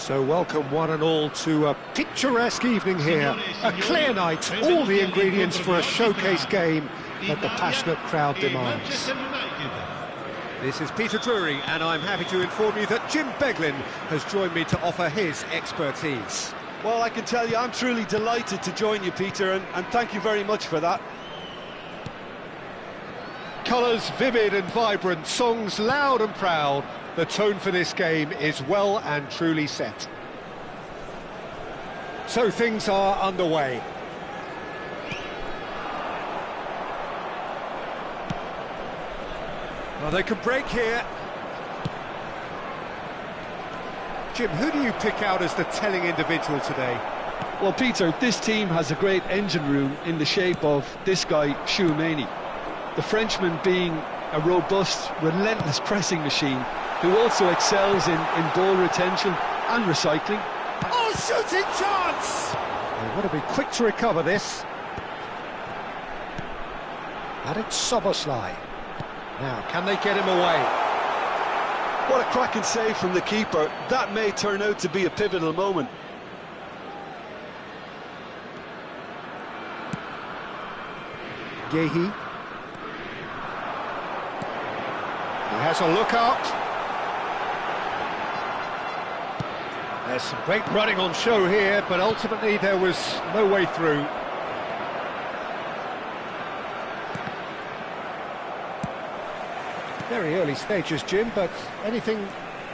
So welcome one and all to a picturesque evening here. A clear night, all the ingredients for a showcase game that the passionate crowd demands. This is Peter Drury, and I'm happy to inform you that Jim Beglin has joined me to offer his expertise. Well, I can tell you I'm truly delighted to join you, Peter, and thank you very much for that. Colours vivid and vibrant, songs loud and proud. The tone for this game is well and truly set. So things are underway. Well, they can break here. Jim, who do you pick out as the telling individual today? Well, Peter, this team has a great engine room in the shape of this guy, Tchouaméni. The Frenchman being a robust, relentless pressing machine who also excels in ball retention and recycling. Oh, shooting chance! They want to be quick to recover this. And it's Szoboszlai. Now, can they get him away? What a cracking save from the keeper. That may turn out to be a pivotal moment. Guéhi. He has a look out. There's some great running on show here, but ultimately there was no way through. Very early stages, Jim, but anything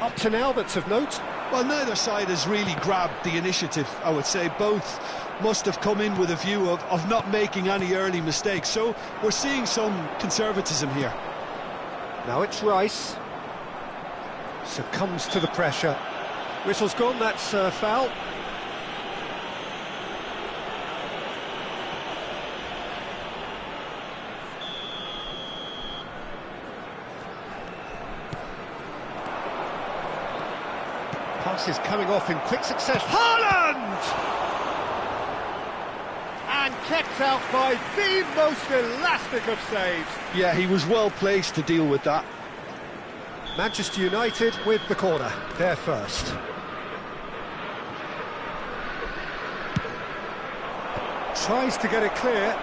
up to now that's of note? Well, neither side has really grabbed the initiative, I would say. Both must have come in with a view of not making any early mistakes, so we're seeing some conservatism here. Now it's Rice. Succumbs to the pressure. Whistle's gone, that's a foul. Pass is coming off in quick succession. Haaland! And kept out by the most elastic of saves. Yeah, he was well placed to deal with that. Manchester United with the corner. They're first. Tries to get it clear.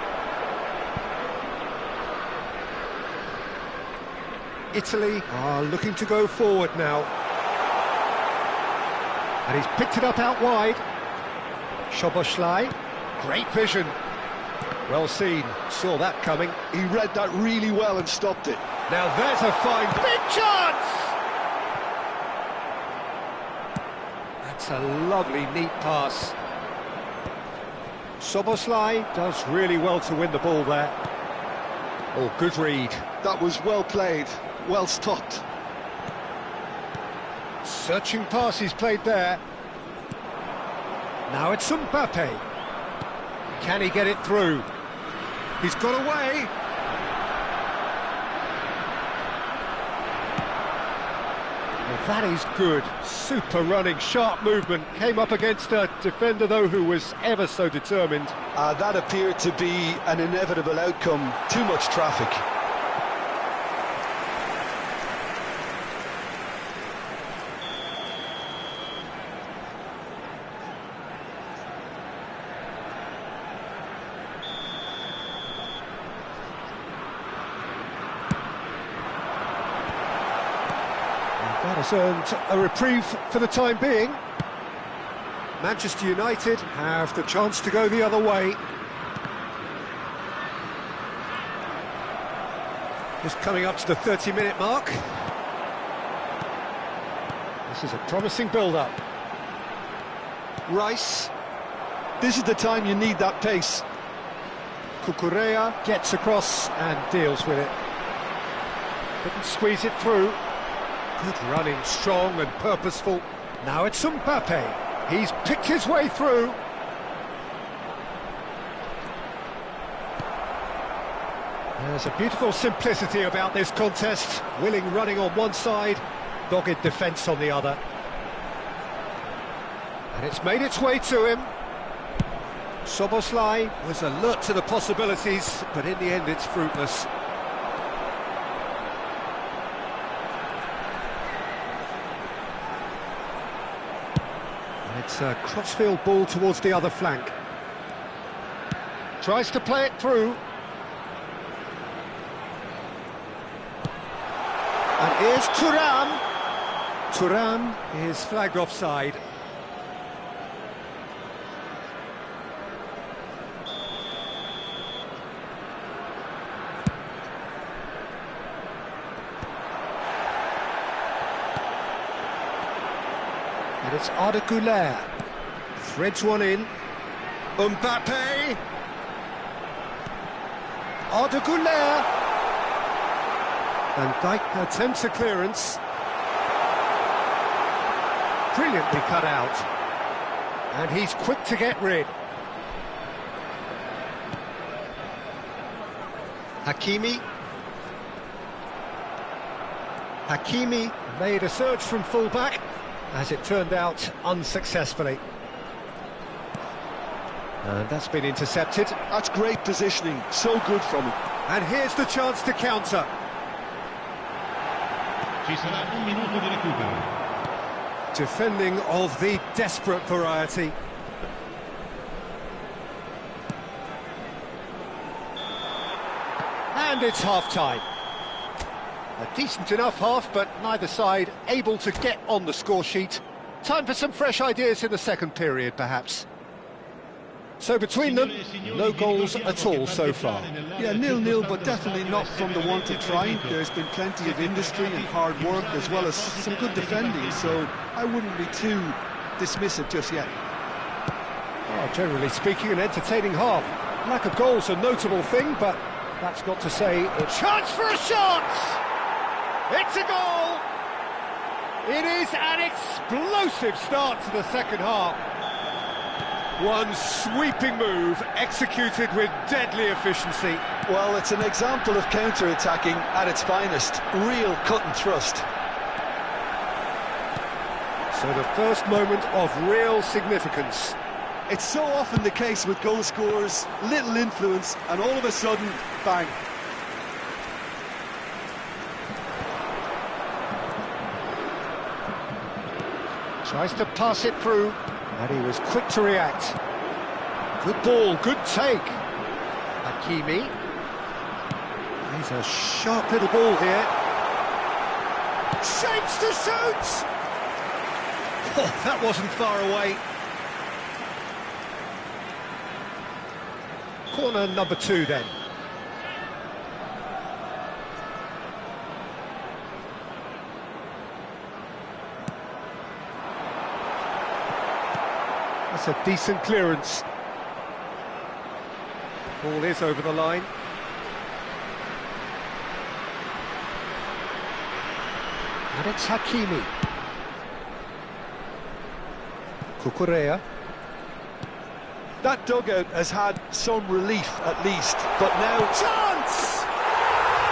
Italy are looking to go forward now. And he's picked it up out wide. Szoboszlai, great vision. Well seen, saw that coming. He read that really well and stopped it. Now there's a fine, big chance! That's a lovely, neat pass. Szoboszlai does really well to win the ball there. Oh, good read. That was well played, well stopped. Searching pass he's played there. Now it's Mbappe. Can he get it through? He's got away. Well, that is good. Super running, sharp movement. Came up against a defender, though, who was ever so determined. That appeared to be an inevitable outcome. Too much traffic. That has earned a reprieve for the time being. Manchester United have the chance to go the other way. Just coming up to the 30-minute mark. This is a promising build-up. Rice. This is the time you need that pace. Cucurella gets across and deals with it. Couldn't squeeze it through. Good running, strong and purposeful. Now it's Mbappe. He's picked his way through. There's a beautiful simplicity about this contest. Willing running on one side, dogged defence on the other. And it's made its way to him. Szoboszlai was alert to the possibilities, but in the end it's fruitless. It's a crossfield ball towards the other flank. Tries to play it through. And here's Thuram. Thuram is flagged offside. And it's Arda Güler. Threads one in. Mbappe. Arda Güler. Van Dijk attempts a clearance. Brilliantly cut out. And he's quick to get rid. Hakimi. Hakimi made a surge from full-back. As it turned out, unsuccessfully. And that's been intercepted. That's great positioning, so good from him. And here's the chance to counter. Defending of the desperate variety. And it's half-time. A decent enough half, but neither side able to get on the score sheet. Time for some fresh ideas in the second period, perhaps. So between them, no goals at all so far. Yeah, 0-0, but definitely not from the want of trying. There's been plenty of industry and hard work, as well as some good defending, so I wouldn't be too dismissive just yet. Oh, generally speaking, an entertaining half. Lack of goals a notable thing, but that's not to say it's... Chance for a shot! It's a goal! It is an explosive start to the second half. One sweeping move, executed with deadly efficiency. Well, it's an example of counter-attacking at its finest. Real cut and thrust. So the first moment of real significance. It's so often the case with goal scorers, little influence, and all of a sudden, bang. Tries to pass it through, and he was quick to react. Good ball, good take. Hakimi. He's a sharp little ball here. Shapes to shoot! Oh, that wasn't far away. Corner number 2 then. That's a decent clearance. Ball is over the line. And it's Hakimi. Cucurella. That dugout has had some relief at least, but now... Chance!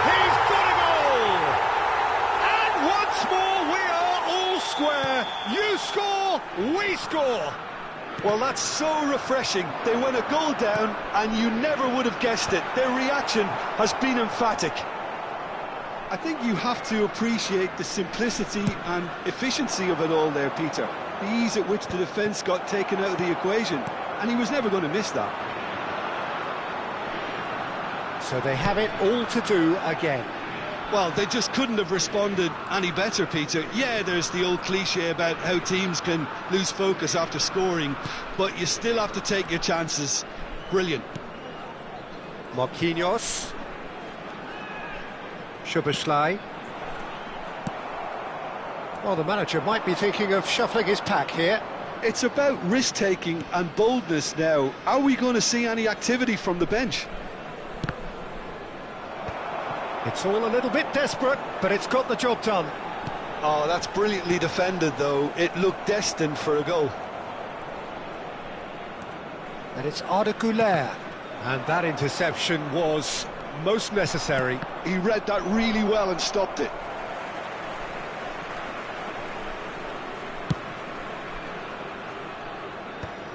He's got a goal! And once more we are all square. You score, we score. Well, that's so refreshing. They went a goal down and you never would have guessed it. Their reaction has been emphatic. I think you have to appreciate the simplicity and efficiency of it all there, Peter. The ease at which the defence got taken out of the equation, and he was never going to miss that. So they have it all to do again. Well, they just couldn't have responded any better, Peter. Yeah, there's the old cliche about how teams can lose focus after scoring, but you still have to take your chances. Brilliant. Marquinhos. Szoboszlai. Well, the manager might be thinking of shuffling his pack here. It's about risk-taking and boldness now. Are we going to see any activity from the bench? It's all a little bit desperate, but it's got the job done. Oh, that's brilliantly defended, though. It looked destined for a goal. And it's Arda Güler. And that interception was most necessary. He read that really well and stopped it.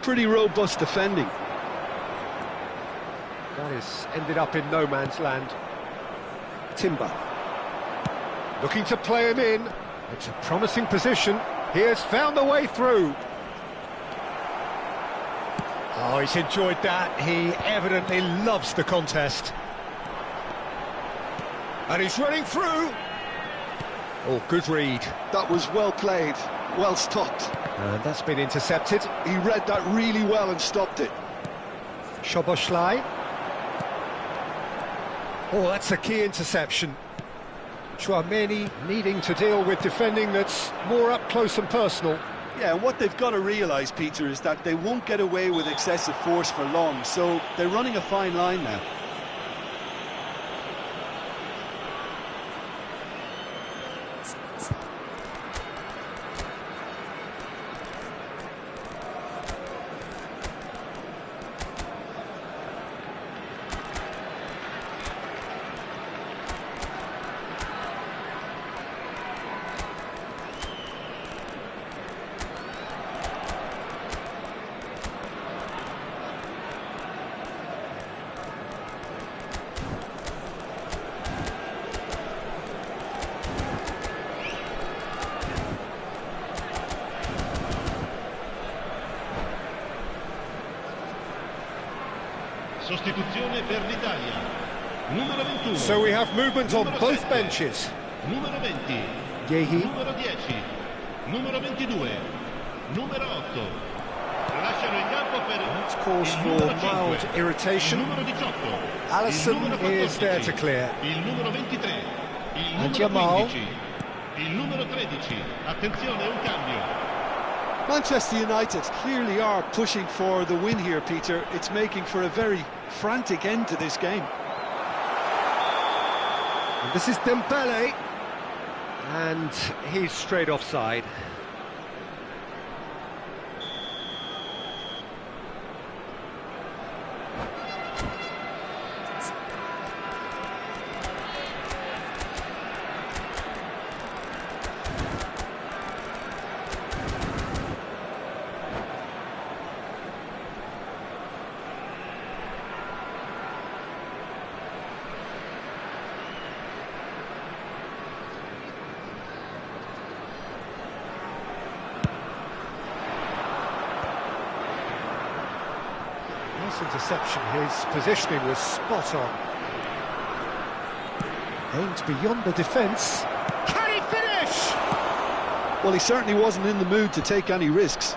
Pretty robust defending. That is ended up in no man's land. Timber. Looking to play him in. It's a promising position. He has found the way through. Oh, he's enjoyed that. He evidently loves the contest. And he's running through. Oh, good read. That was well played, well stopped. And that's been intercepted. He read that really well and stopped it. Szoboszlai. Oh, that's a key interception. Tchouaméni needing to deal with defending that's more up close and personal. Yeah, and what they've got to realise, Peter, is that they won't get away with excessive force for long, so they're running a fine line now. Sostituzione per l'Italia. Numero 21. So we have movement on both 7. benches. Numero 20. Yehi. Numero 10. Numero 22. Numero 8. Lasciano il campo per That's cause il numero for mild 5. irritation. Il numero 18. Alisson il numero 14, is there to clear. Il numero 23. Il And numero Jamal. 15. Il numero 13. Attenzione, un cambio. Manchester United clearly are pushing for the win here, Peter. It's making for a very frantic end to this game. And this is Dembele. And he's straight offside. Interception, his positioning was spot on. Aimed beyond the defence. Can he finish? Well, he certainly wasn't in the mood to take any risks.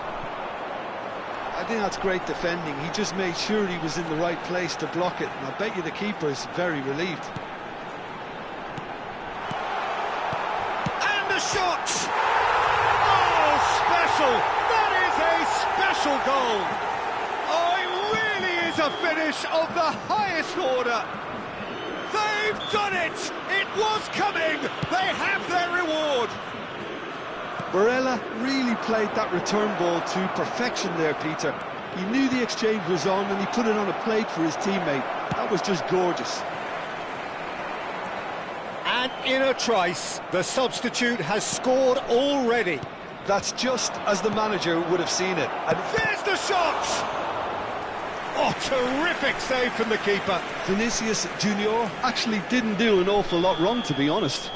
I think that's great defending. He just made sure he was in the right place to block it, and I bet you the keeper is very relieved. And the shot! Oh, special! That is a special goal! A finish of the highest order. They've done it! It was coming! They have their reward! Barella really played that return ball to perfection there, Peter. He knew the exchange was on and he put it on a plate for his teammate. That was just gorgeous. And in a trice, the substitute has scored already. That's just as the manager would have seen it. And there's the shot! Oh, terrific save from the keeper. Vinicius Junior actually didn't do an awful lot wrong, to be honest.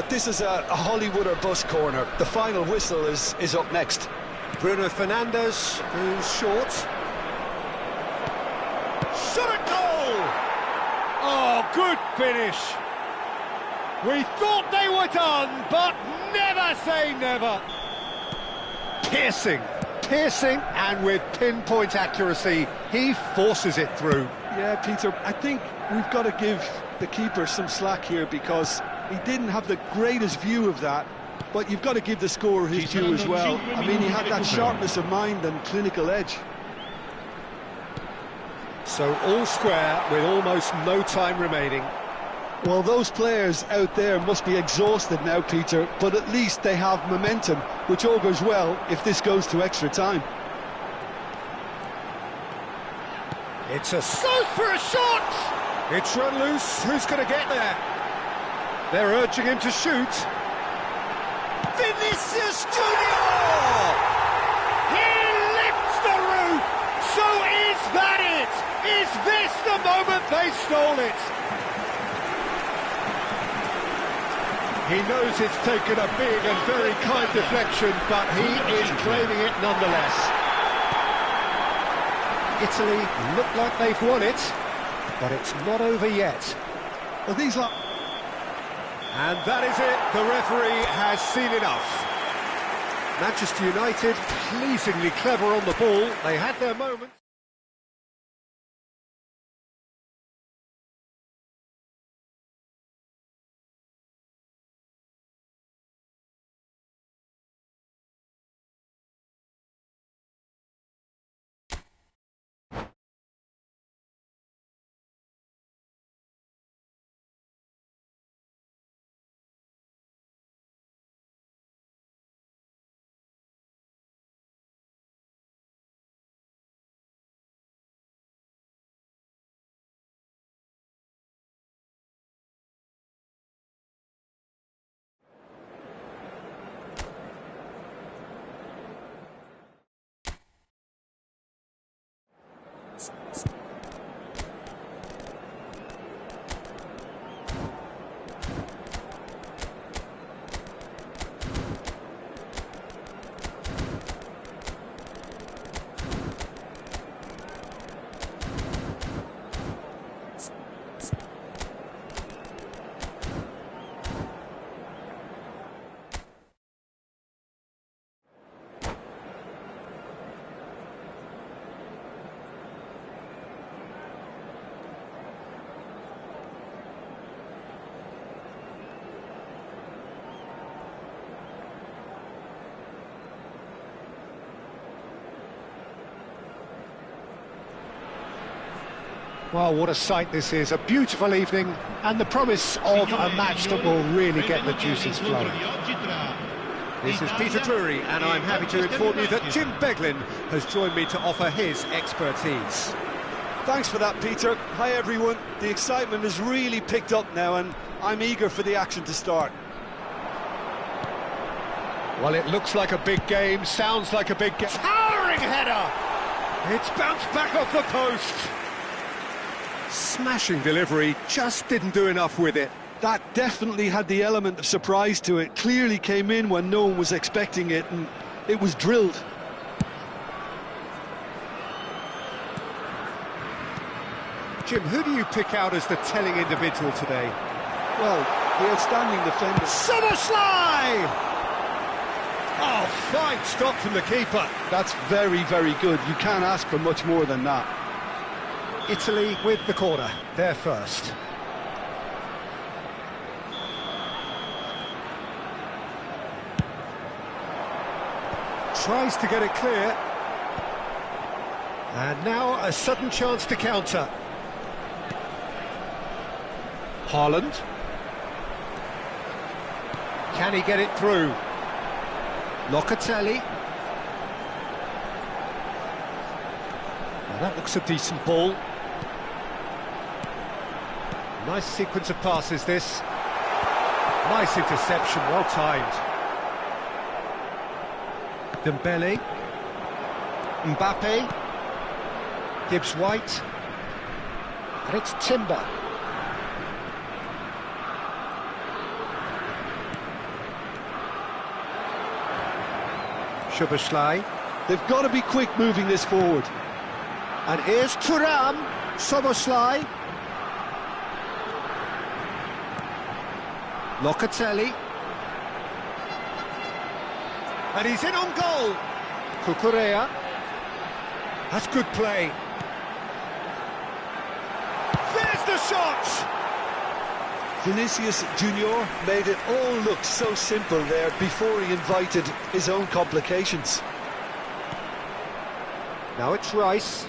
This is a Hollywood or bust corner. The final whistle is up next. Bruno Fernandes, who's short. Shot at goal! Oh, good finish. We thought they were done, but never say never. Piercing, and with pinpoint accuracy, he forces it through. Yeah, Peter, I think we've got to give the keeper some slack here because he didn't have the greatest view of that, but you've got to give the scorer his due as well. I mean, he had that sharpness of mind and clinical edge. So all square with almost no time remaining. Well, those players out there must be exhausted now, Peter, but at least they have momentum, which augurs well if this goes to extra time. It's a goes for a shot! It's run loose, who's going to get there? They're urging him to shoot. Vinicius Junior! He lifts the roof! So is that it? Is this the moment they stole it? He knows it's taken a big and very kind deflection, but he is claiming it nonetheless. Italy look like they've won it, but it's not over yet. Well, And that is it, the referee has seen enough. Manchester United, pleasingly clever on the ball, they had their moments. Well, what a sight this is, a beautiful evening, and the promise of a match that will really get the juices flowing. This is Peter Drury, and I'm happy to inform you that Jim Beglin has joined me to offer his expertise. Thanks for that, Peter. Hi, everyone. The excitement has really picked up now, and I'm eager for the action to start. Well, it looks like a big game, sounds like a big game. Towering header! It's bounced back off the post. Smashing delivery, just didn't do enough with it. That definitely had the element of surprise to it. Clearly came in when no one was expecting it, and it was drilled. Jim, who do you pick out as the telling individual today? Well, the outstanding defender. Szoboszlai! Oh, fine stop from the keeper. That's very, very good. You can't ask for much more than that. Italy with the corner, they're first. Tries to get it clear. And now a sudden chance to counter. Haaland. Can he get it through? Locatelli. Now that looks a decent ball. Nice sequence of passes, this. Nice interception, well timed. Dembele. Mbappe. Gibbs-White. And it's Timber. Szoboszlai. They've got to be quick moving this forward. And here's Thuram. Szoboszlai. Locatelli. And he's in on goal. Cucurella. That's good play. There's the shot! Vinicius Junior made it all look so simple there before he invited his own complications. Now it's Rice.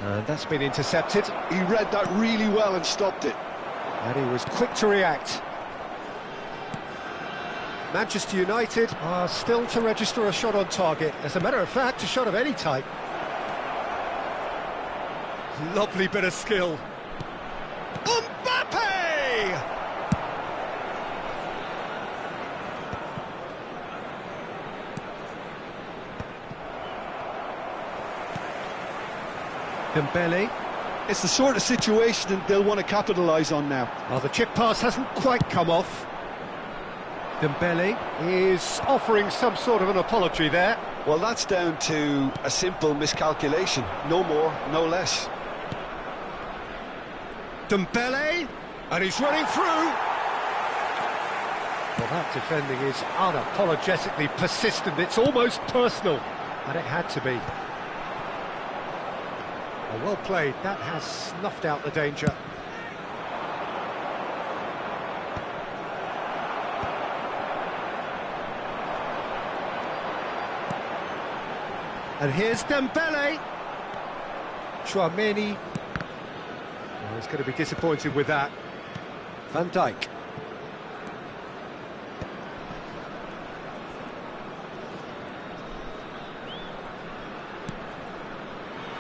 And that's been intercepted. He read that really well and stopped it. And he was quick to react. Manchester United are still to register a shot on target. As a matter of fact, a shot of any type. Lovely bit of skill. Mbappe! Dembele. It's the sort of situation that they'll want to capitalise on now. Well, the chip pass hasn't quite come off. Dembele is offering some sort of an apology there. Well, that's down to a simple miscalculation. No more, no less. Dembele, and he's running through. Well, that defending is unapologetically persistent. It's almost personal, and it had to be. Well played. That has snuffed out the danger. And here's Dembele. Tchouameni. Well, he's going to be disappointed with that. Van Dijk.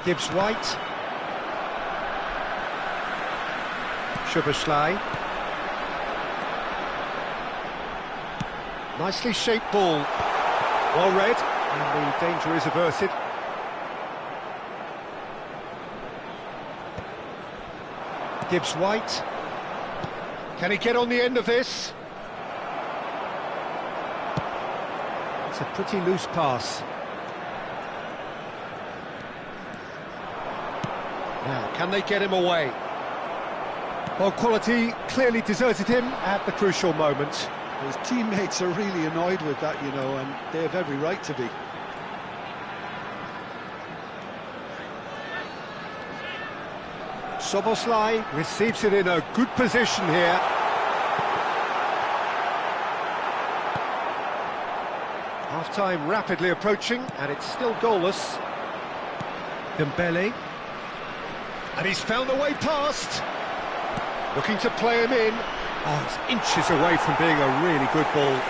Gibbs-White. Szoboszlai. Nicely shaped ball. Well read, and the danger is averted. Gibbs-White. Can he get on the end of this? It's a pretty loose pass. Now, can they get him away? Well, quality clearly deserted him at the crucial moment. His teammates are really annoyed with that, you know, and they have every right to be. Szoboszlai receives it in a good position here. Half-time rapidly approaching, and it's still goalless. Dembele. And he's found the way past. Looking to play him in. Oh, it's inches away from being a really good ball.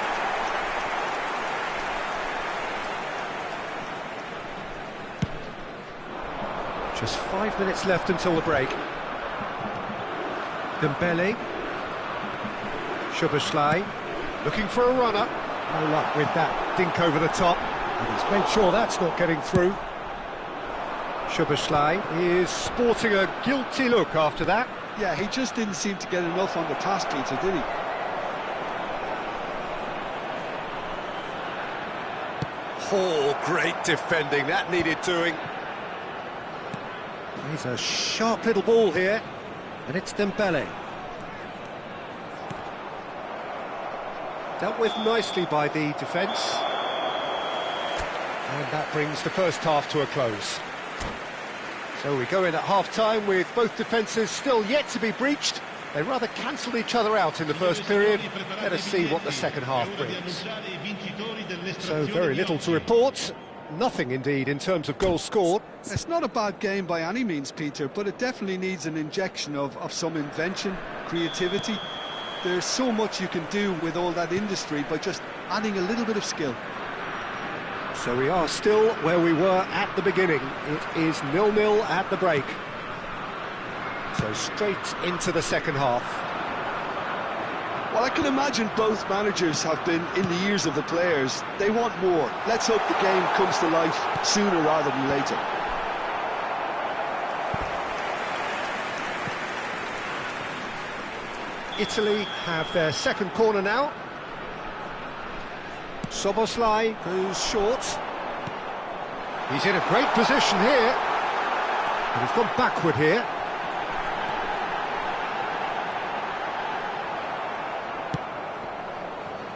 Just 5 minutes left until the break. Dembele. Szoboszlai. Looking for a runner. No luck with that dink over the top. And he's made sure that's not getting through. Szoboszlai is sporting a guilty look after that. Yeah, he just didn't seem to get enough on the task, Peter, did he? Oh, great defending. That needed doing. He's a sharp little ball here, and it's Dembele. Dealt with nicely by the defence. And that brings the first half to a close. So we go in at half-time with both defences still yet to be breached. They rather cancelled each other out in the first period. Let us see what the second half brings. So very little to report. Nothing, indeed, in terms of goals scored. It's not a bad game by any means, Peter, but it definitely needs an injection of some invention, creativity. There's so much you can do with all that industry by just adding a little bit of skill. So we are still where we were at the beginning. It is 0-0 at the break. So straight into the second half. Well, I can imagine both managers have been in the ears of the players. They want more. Let's hope the game comes to life sooner rather than later. Italy have their second corner now. Szoboszlai goes short. He's in a great position here. And he's gone backward here.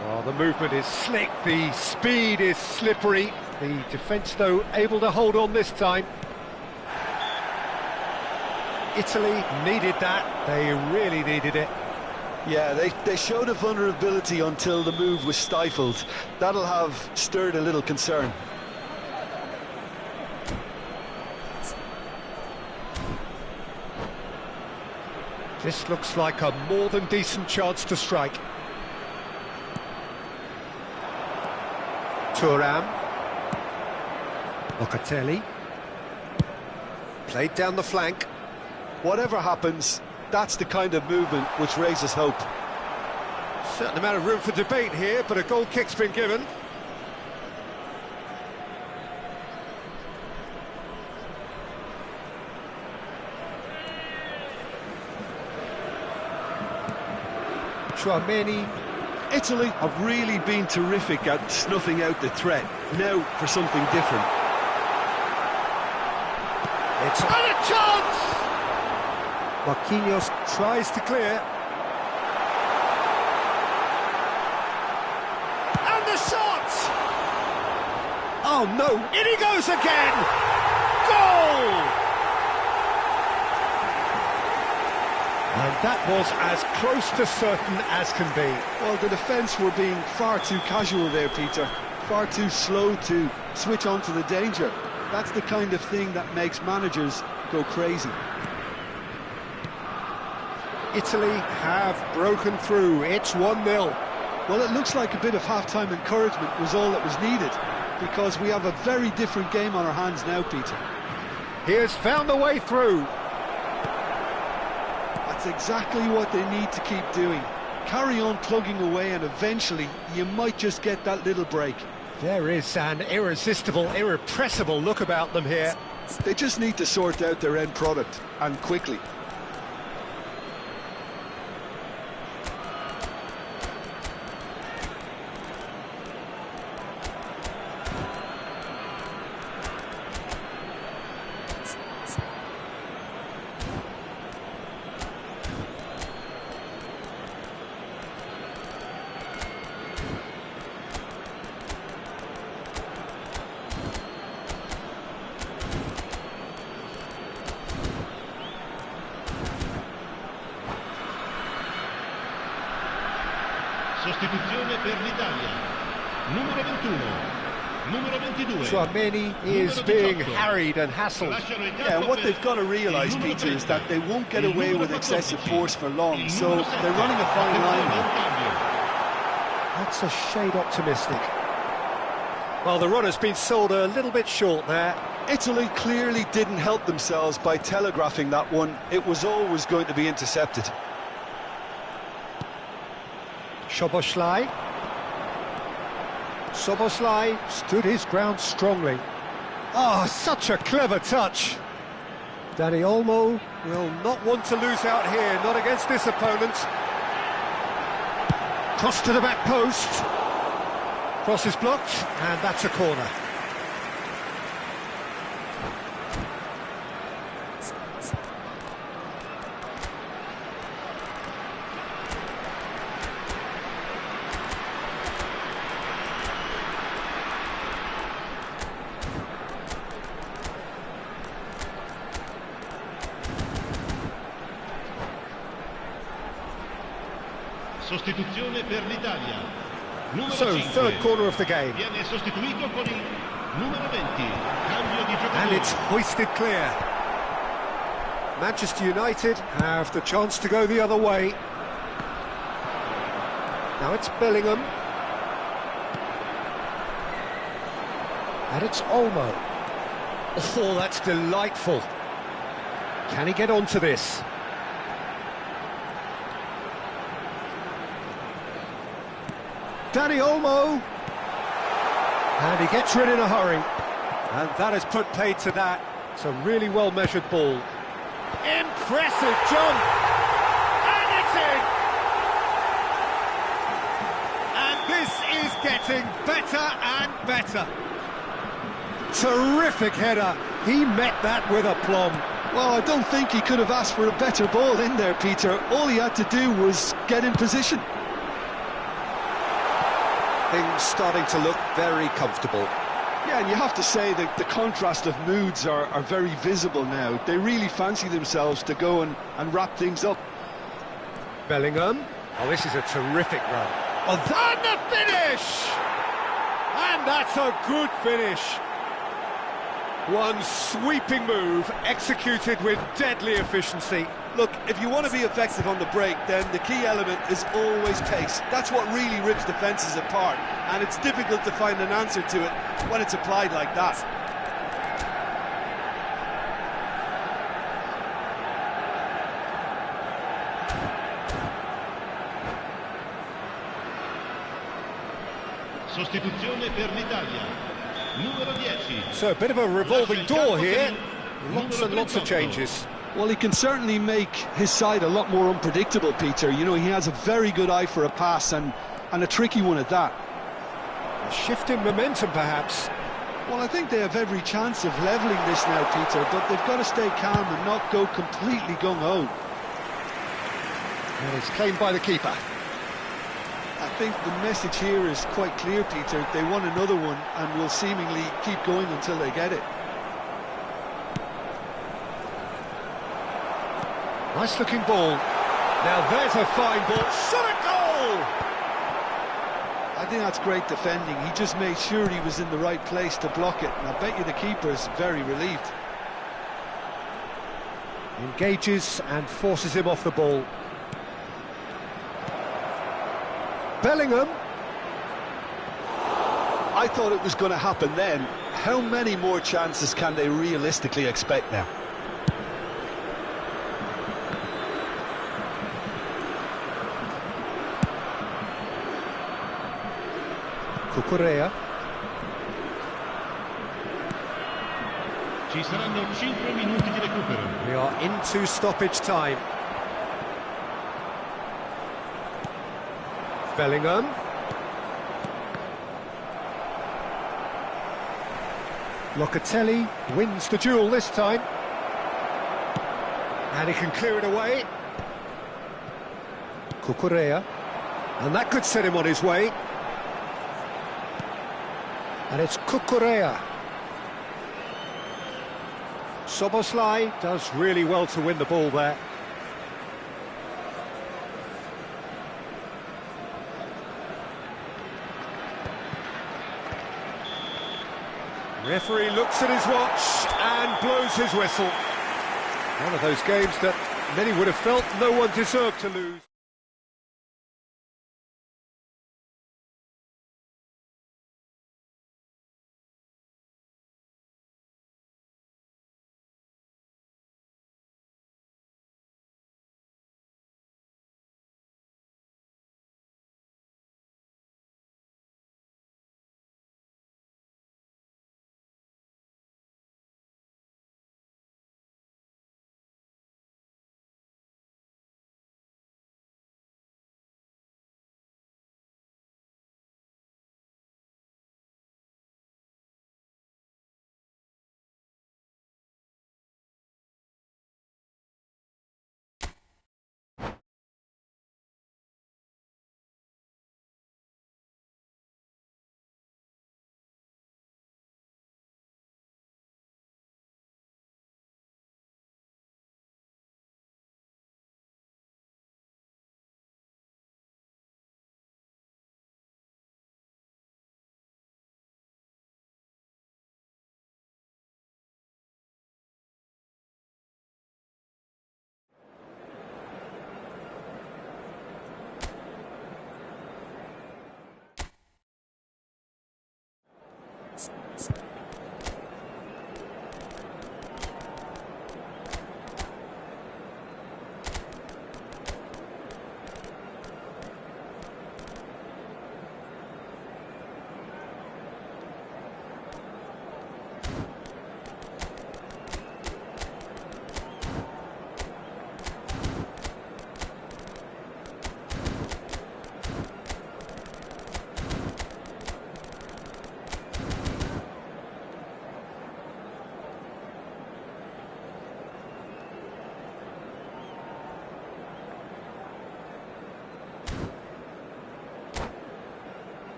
Well, the movement is slick, the speed is slippery. The defence, though, able to hold on this time. Italy needed that. They really needed it. Yeah, they showed a vulnerability until the move was stifled. That'll have stirred a little concern. This looks like a more than decent chance to strike. Thuram. Locatelli. Played down the flank. Whatever happens, that's the kind of movement which raises hope. Certain amount of room for debate here, but a goal kick's been given. Tchouameni. Italy have really been terrific at snuffing out the threat. Now for something different. It's and a chance! Marquinhos tries to clear. And the shot! Oh no, in he goes again! Goal! And that was as close to certain as can be. Well, the defence were being far too casual there, Peter. Far too slow to switch on to the danger. That's the kind of thing that makes managers go crazy. Italy have broken through. It's 1-0. Well, it looks like a bit of half-time encouragement was all that was needed, because we have a very different game on our hands now, Peter. He has found the way through. That's exactly what they need to keep doing. Carry on plugging away, and eventually you might just get that little break. There is an irresistible, irrepressible look about them here. They just need to sort out their end product, and quickly. Sostituzione per l'Italia. Numero 21. Numero 22. Tchouaméni is being harried and hassled. Yeah, and what they've got to realise, Peter, is that they won't get away with excessive force for long, so they're running a fine line there. That's a shade optimistic. Well, the run has been sold a little bit short there. Italy clearly didn't help themselves by telegraphing that one. It was always going to be intercepted. Szoboszlai. Szoboszlai stood his ground strongly. Oh, such a clever touch. Dani Olmo will not want to lose out here, not against this opponent. Cross to the back post. Cross is blocked, and that's a corner. Sostituzione per l'Italia. So, third corner of the game. Viene sostituito con il numero 20. Cambio di giocatore. And it's hoisted clear. Manchester United have the chance to go the other way. Now it's Bellingham. And it's Olmo. Oh, that's delightful. Can he get onto this? Dani Olmo, and he gets rid in a hurry, and that has put paid to that. It's a really well measured ball. Impressive jump, and it's in. And this is getting better and better. Terrific header. He met that with aplomb. Well, I don't think he could have asked for a better ball in there, Peter. All he had to do was get in position. Things starting to look very comfortable. Yeah, and you have to say that the contrast of moods are very visible now. They really fancy themselves to go and wrap things up. Bellingham. Oh, this is a terrific run. Oh, and the finish! And that's a good finish. One sweeping move, executed with deadly efficiency. Look, if you want to be effective on the break, then the key element is always pace. That's what really rips defences apart, and it's difficult to find an answer to it when it's applied like that. Sostituzione per l'Italia. Numero 10. So a bit of a revolving door here. Lots and lots of changes. Well, he can certainly make his side a lot more unpredictable, Peter. You know, he has a very good eye for a pass, and and a tricky one at that. A shift in momentum, perhaps. Well, I think they have every chance of levelling this now, Peter, but they've got to stay calm and not go completely gung-ho. And it's claimed by the keeper. I think the message here is quite clear, Peter. They want another one and will seemingly keep going until they get it. Nice looking ball. Now there's a fine ball. Shot a goal! I think that's great defending. He just made sure he was in the right place to block it, and I bet you the keeper's very relieved. Engages and forces him off the ball. Bellingham. I thought it was going to happen then. How many more chances can they realistically expect now? Cucurella. Ci saranno 5 minuti di recupero. We are into stoppage time. Bellingham. Locatelli wins the duel this time. And he can clear it away. Cucurella. And that could set him on his way. And it's Cucurella. Szoboszlai does really well to win the ball there. Referee looks at his watch and blows his whistle. One of those games that many would have felt no one deserved to lose.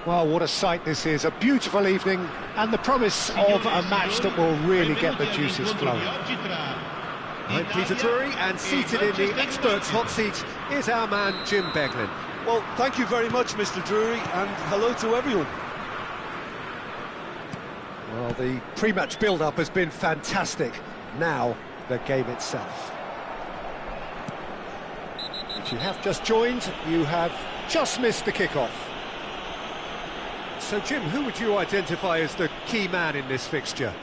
Well, what a sight this is. A beautiful evening and the promise of a match that will really get the juices flowing. I'm Peter Drury, and seated in the experts' hot seat is our man Jim Beglin. Well, thank you very much, Mr. Drury, and hello to everyone. Well, the pre-match build-up has been fantastic. Now, the game itself. If you have just joined, you have just missed the kickoff. So, Jim, who would you identify as the key man in this fixture?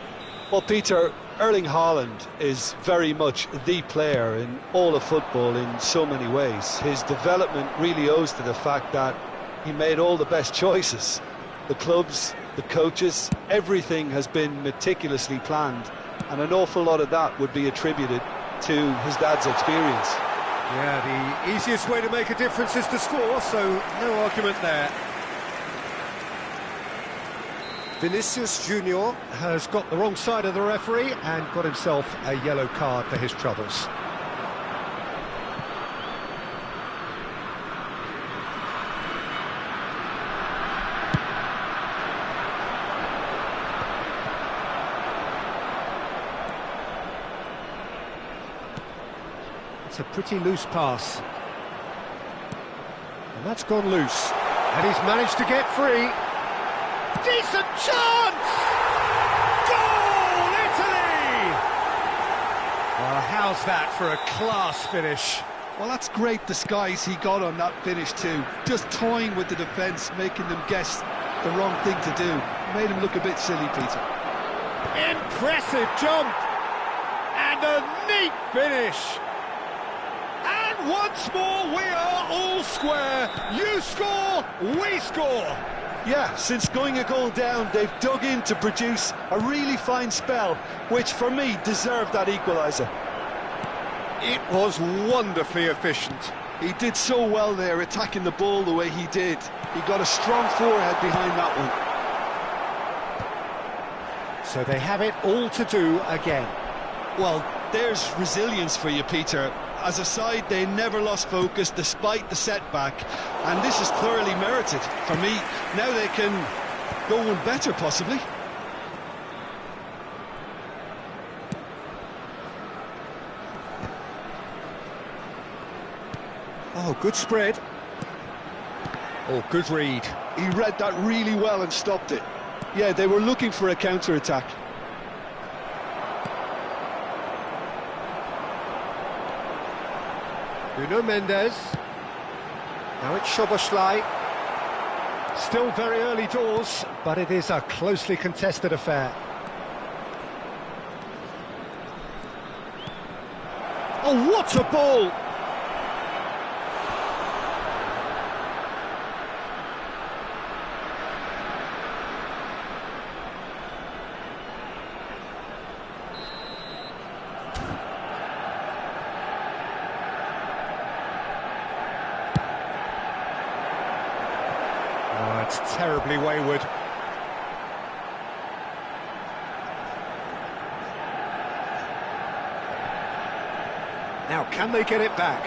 Well, Peter, Erling Haaland is very much the player in all of football in so many ways. His development really owes to the fact that he made all the best choices. The clubs, the coaches, everything has been meticulously planned, and an awful lot of that would be attributed to his dad's experience. Yeah, the easiest way to make a difference is to score, so no argument there. Vinicius Junior has got the wrong side of the referee and got himself a yellow card for his troubles. It's a pretty loose pass. And that's gone loose. And he's managed to get free. Decent chance! Goal, Italy! Well, how's that for a class finish? Well, that's great disguise he got on that finish too. Just toying with the defence, making them guess the wrong thing to do. Made him look a bit silly, Peter. Impressive jump! And a neat finish! And once more, we are all square. You score, we score. Yeah, since going a goal down, they've dug in to produce a really fine spell, which for me deserved that equaliser. It was wonderfully efficient. He did so well there, attacking the ball the way he did. He got a strong forehead behind that one. So they have it all to do again. Well, there's resilience for you, Peter. As a side, they never lost focus despite the setback, and this is thoroughly merited. For me, now they can go one better, possibly. Oh, good spread. Oh, good read. He read that really well and stopped it. Yeah, they were looking for a counter-attack. Nuno Mendes. Now it's Szoboszlai. Still very early doors, but it is a closely contested affair. Oh, what a ball! Oh, it's terribly wayward. Now, can they get it back?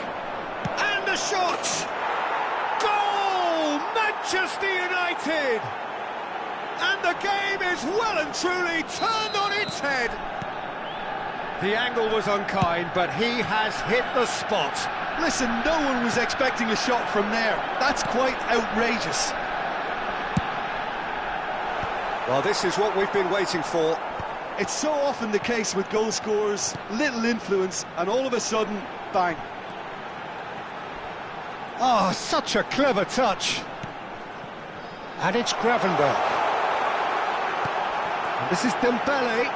And the shot! Goal! Manchester United! And the game is well and truly turned on its head. The angle was unkind, but he has hit the spot. Listen, no one was expecting a shot from there. That's quite outrageous. Well, this is what we've been waiting for. It's so often the case with goal scorers, little influence, and all of a sudden, bang. Oh, such a clever touch. And it's Gravenberch. And this is Dembele.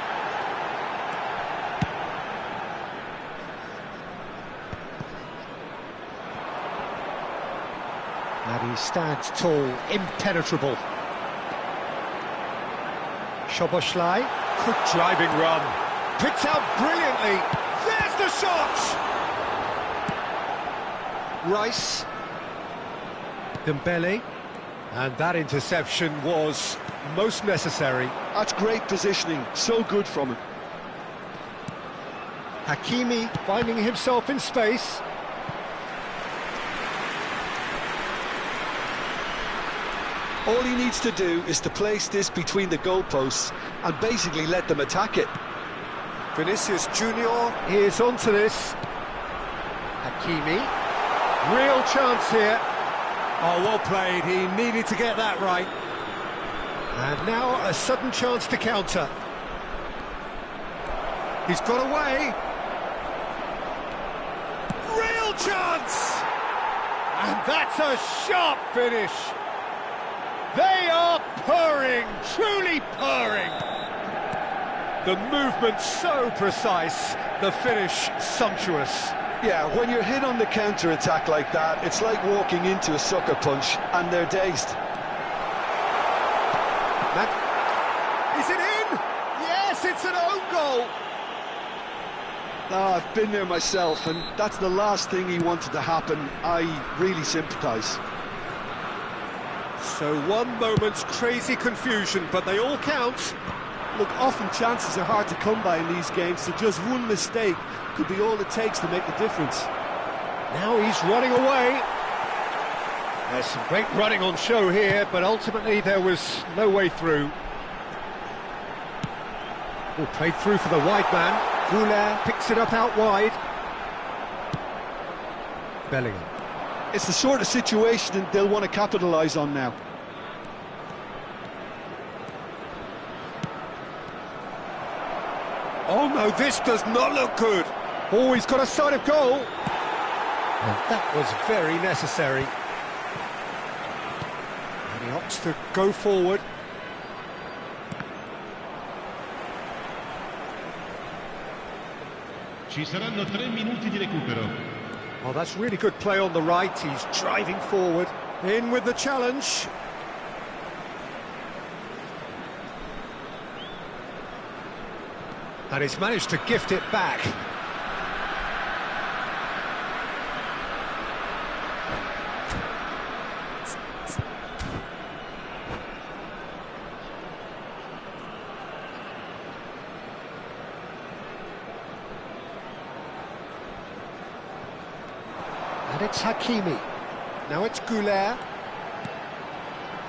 And he stands tall, impenetrable. Szoboszlai, good driving run, picked out brilliantly, there's the shot! Rice, Dembele, and that interception was most necessary. That's great positioning, so good from him. Hakimi finding himself in space. All he needs to do is to place this between the goalposts and basically let them attack it. Vinicius Junior is onto this. Hakimi, real chance here. Oh, well played, he needed to get that right. And now a sudden chance to counter. He's got away. Real chance! And that's a sharp finish. They are purring, truly purring. The movement so precise, the finish sumptuous. Yeah, when you're hit on the counter-attack like that, it's like walking into a sucker punch and they're dazed. Is it in? Yes, it's an own goal. Oh, I've been there myself, and that's the last thing he wanted to happen. I really sympathise. So one moment's crazy confusion, but they all count. Look, often chances are hard to come by in these games, so just one mistake could be all it takes to make the difference. Now he's running away. There's some great running on show here, but ultimately there was no way through. Oh, played through for the wide man. Goulet picks it up out wide. Bellingham. It's the sort of situation they'll want to capitalise on now. Oh no, this does not look good. Oh, he's got a sight of goal. And that was very necessary. And he opts to go forward. Ci saranno 3 minuti di recupero. Oh, that's really good play on the right. He's driving forward. In with the challenge. And he's managed to gift it back. And it's Hakimi. Now it's Goulet.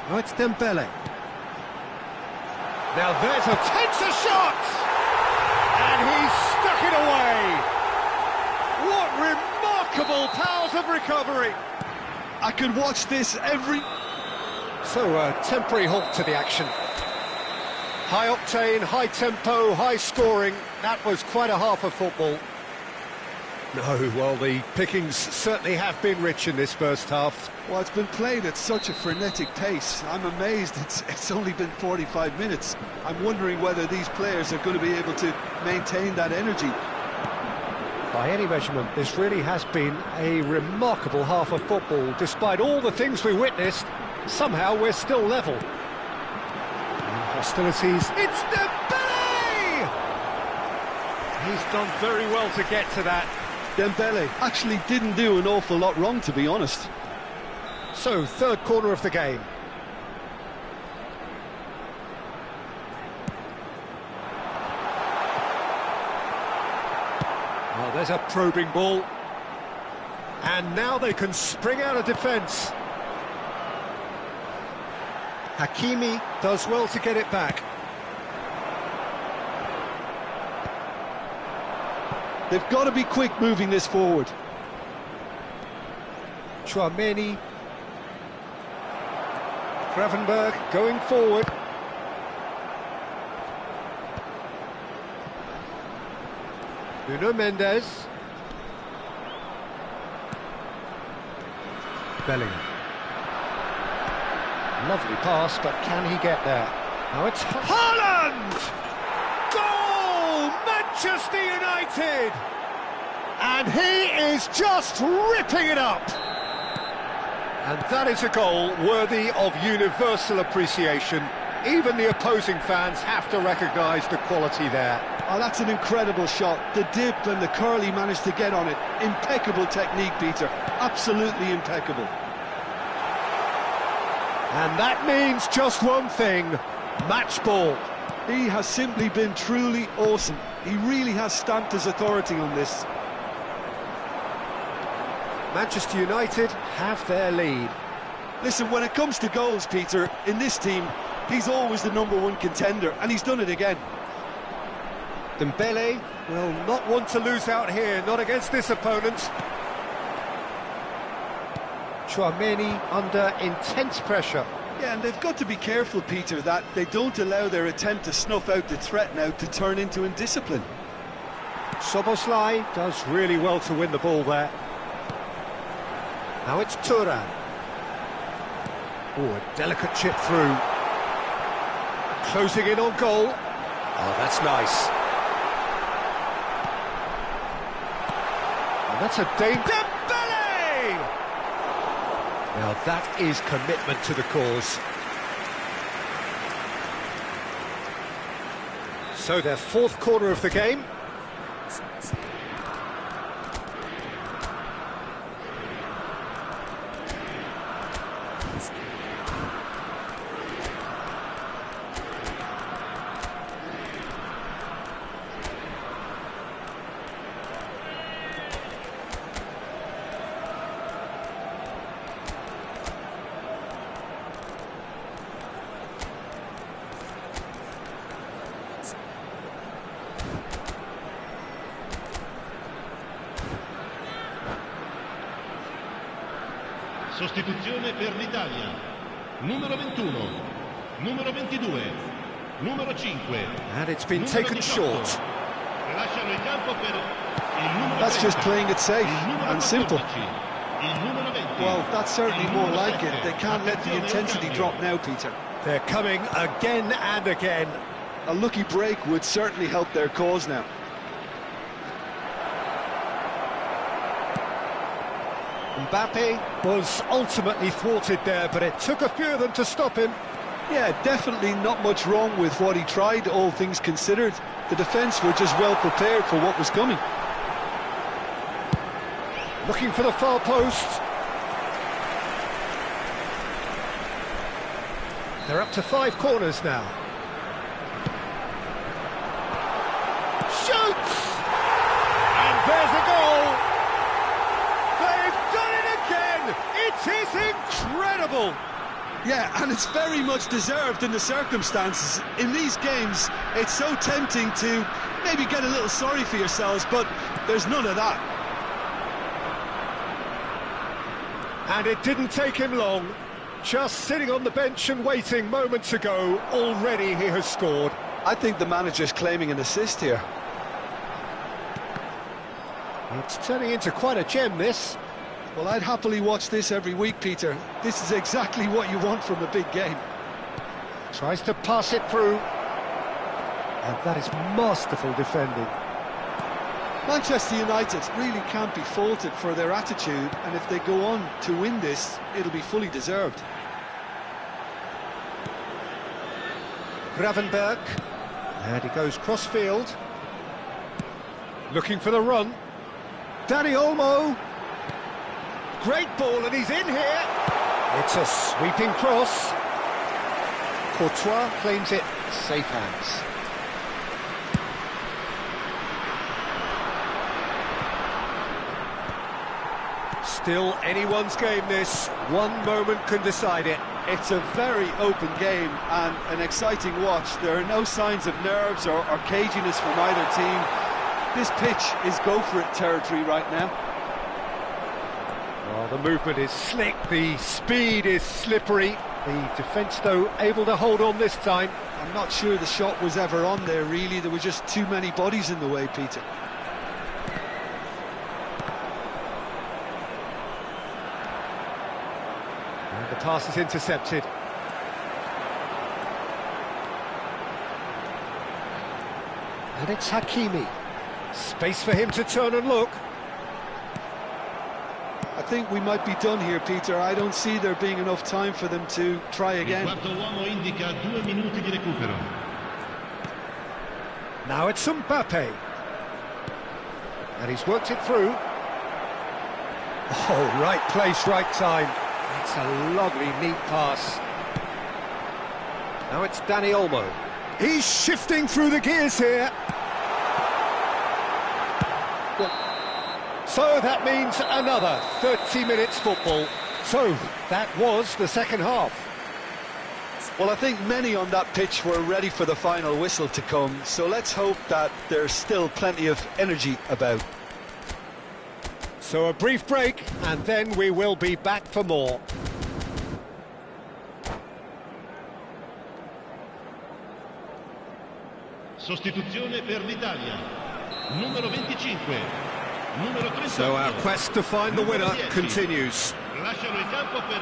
Now it's Dembele. Now there's a tenser shot! And he's stuck it away! What remarkable powers of recovery! I could watch this every... So a temporary halt to the action. High octane, high tempo, high scoring. That was quite a half of football. No, well, the pickings certainly have been rich in this first half. Well, it's been played at such a frenetic pace. I'm amazed it's only been 45 minutes. I'm wondering whether these players are going to be able to maintain that energy. By any measurement, this really has been a remarkable half of football. Despite all the things we witnessed, somehow we're still level. And hostilities, it's Dembele! He's done very well to get to that. Dembele actually didn't do an awful lot wrong, to be honest. So, third corner of the game. Oh, there's a probing ball. And now they can spring out of defence. Hakimi does well to get it back. They've got to be quick moving this forward. Tchouaméni. Gravenberg going forward. Nuno Mendes. Bellingham. Lovely pass, but can he get there? Now it's Haaland! Goal! Manchester United! And he is just ripping it up! And that is a goal worthy of universal appreciation. Even the opposing fans have to recognise the quality there. Oh, that's an incredible shot. The dip and the curl he managed to get on it. Impeccable technique, Peter. Absolutely impeccable. And that means just one thing, match ball. He has simply been truly awesome. He really has stamped his authority on this. Manchester United have their lead. Listen, when it comes to goals, Peter, in this team, he's always the #1 contender, and he's done it again. Dembele will not want to lose out here, not against this opponent. Tchouaméni under intense pressure. Yeah, and they've got to be careful, Peter, that they don't allow their attempt to snuff out the threat now to turn into indiscipline. Szoboszlai does really well to win the ball there. Now it's Thuram. Oh, a delicate chip through. Closing in on goal. Oh, that's nice. And that's a danger. Dembele! Now that is commitment to the cause. So their fourth corner of the game. Sostituzione per l'Italia. Numero 21, numero 22, numero 5. And it's been taken short. Lasciano il campo per il numero That's 30, just playing it safe il numero and simple. 14, il numero 20. Well, that's certainly il more numero like it. 7. They can't let the Attenzione al intensity cambio. drop now, Peter. They're coming again and again. A lucky break would certainly help their cause now. Mbappe was ultimately thwarted there, but it took a few of them to stop him. Yeah, definitely not much wrong with what he tried, all things considered. The defence were just well prepared for what was coming. Looking for the far post. They're up to 5 corners now. Shoots! And there's a goal! They've done it again! It is incredible! Yeah, and it's very much deserved in the circumstances. In these games, it's so tempting to maybe get a little sorry for yourselves, but there's none of that. And it didn't take him long. Just sitting on the bench and waiting moments ago, already he has scored. I think the manager's claiming an assist here. It's turning into quite a gem, this. Well, I'd happily watch this every week, Peter. This is exactly what you want from a big game. Tries to pass it through. And that is masterful defending. Manchester United really can't be faulted for their attitude, and if they go on to win this, it'll be fully deserved. Gravenberg. And he goes cross-field. Looking for the run. Dani Olmo. Great ball, and he's in here. It's a sweeping cross. Courtois claims it. Safe hands. Still anyone's game, this. One moment can decide it. It's a very open game and an exciting watch. There are no signs of nerves or caginess from either team. This pitch is go-for-it territory right now. Well, the movement is slick, the speed is slippery. The defence, though, able to hold on this time. I'm not sure the shot was ever on there, really. There were just too many bodies in the way, Peter. And the pass is intercepted. And it's Hakimi. Space for him to turn and look. I think we might be done here, Peter. I don't see there being enough time for them to try Il again. quarto uomo indica 2 minuti di recupero. Now it's Mbappe. And he's worked it through. Oh, right place, right time. It's a lovely, neat pass. Now it's Dani Olmo. He's shifting through the gears here. So that means another 30 minutes football. So that was the second half. Well, I think many on that pitch were ready for the final whistle to come, so let's hope that there's still plenty of energy about. So a brief break, and then we will be back for more. Sostituzione per l'Italia. Numero 25. Numero 38. So our quest to find the winner continues. Lasciano il campo per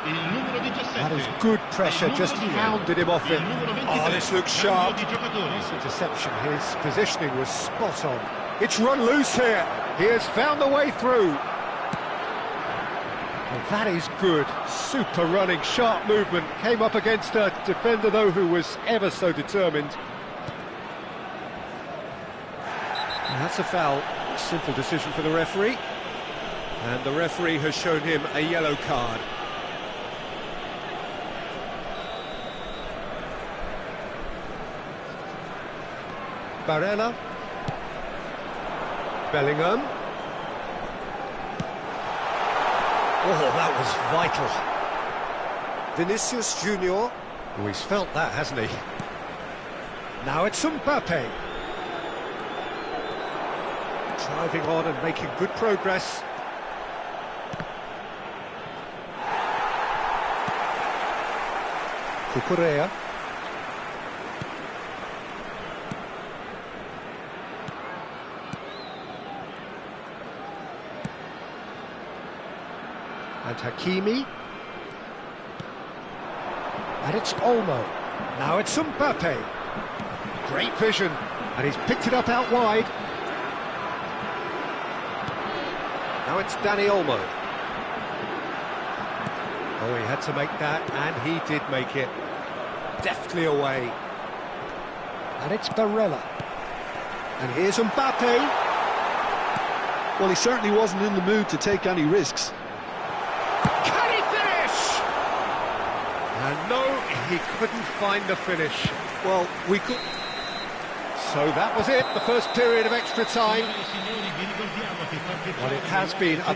il numero 17. That is good pressure, just hounded him off it. Oh, this looks sharp. Di giocatori. This interception, his positioning was spot on. It's run loose here. He has found the way through. Well, that is good. Super running, sharp movement. Came up against a defender, though, who was ever so determined. And that's a foul. Simple decision for the referee. And the referee has shown him a yellow card. Barella. Bellingham. Oh, that was vital. Vinicius Junior. Oh, he's felt that, hasn't he? Now it's Mbappe. Driving on and making good progress. Cucurella. And Hakimi. And it's Olmo. Now it's Mbappe. Great vision. And he's picked it up out wide. Now it's Dani Olmo. Oh, he had to make that, and he did make it. Deftly away. And it's Barella. And here's Mbappe. Well, he certainly wasn't in the mood to take any risks. Can he finish? And no, he couldn't find the finish. Well, we could... So that was it, the first period of extra time. Signori, vi ricordiamo che qualche Well, it has been a